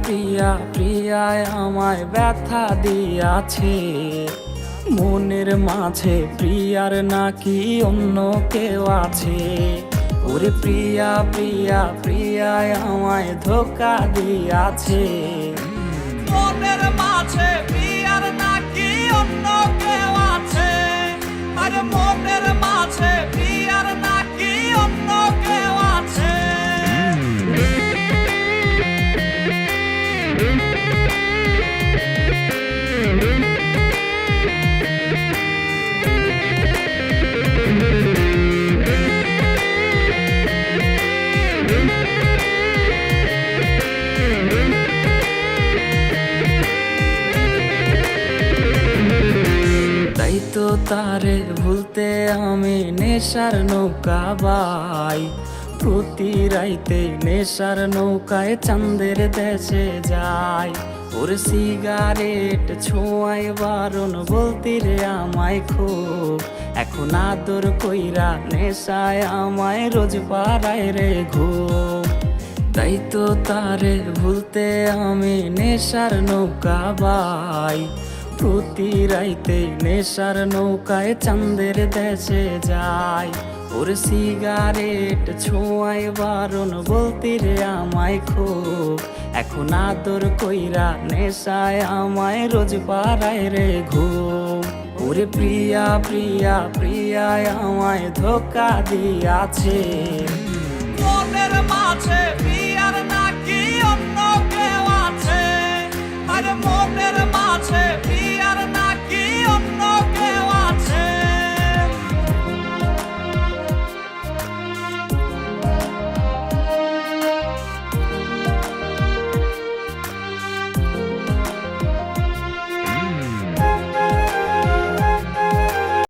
প্রিয়া প্রিয়ায় আমায় ব্যথা দিয়াছে, মনের মাঝে প্রিয়ার নাকি অন্য কেউ আছে। ওরে প্রিয়া প্রিয়া প্রিয়ায় আমায় ধোঁকা দিয়াছে, মনের মাঝে প্রিয়ার নাকি অন্য কেউ আছে। আরে মনের মাঝে প্রিয়ার নাকি অন্য কেউ আছে। তাই তো তারে ভুলতে আমি নেশার নৌকা বাই, প্রতি রাইতে নেশার নৌকায় চাঁদের দেশে যাই। ওর সিগারেট ছোঁয়ায় বারণ বলতি রে আমায় খুব, এখন আদর কইরা নেশায় আমায় রোজ পাড়ায় রে ঘুম। তাই তো তারে ভুলতে আমি নেশার নৌকা বাই, প্রতি রাইতে নেশার নৌকায় চাঁদের দেশে যাই। ওর সিগারেট ছোঁয়ায় বারণ বলতি রে আমায় খুব, এখন আদর কইরা নেশায় আমায় রোজ পাড়ায় রে ঘুম। ওরে প্রিয়া প্রিয়া প্রিয়ায় আমায় ধোঁকা দিয়াছে।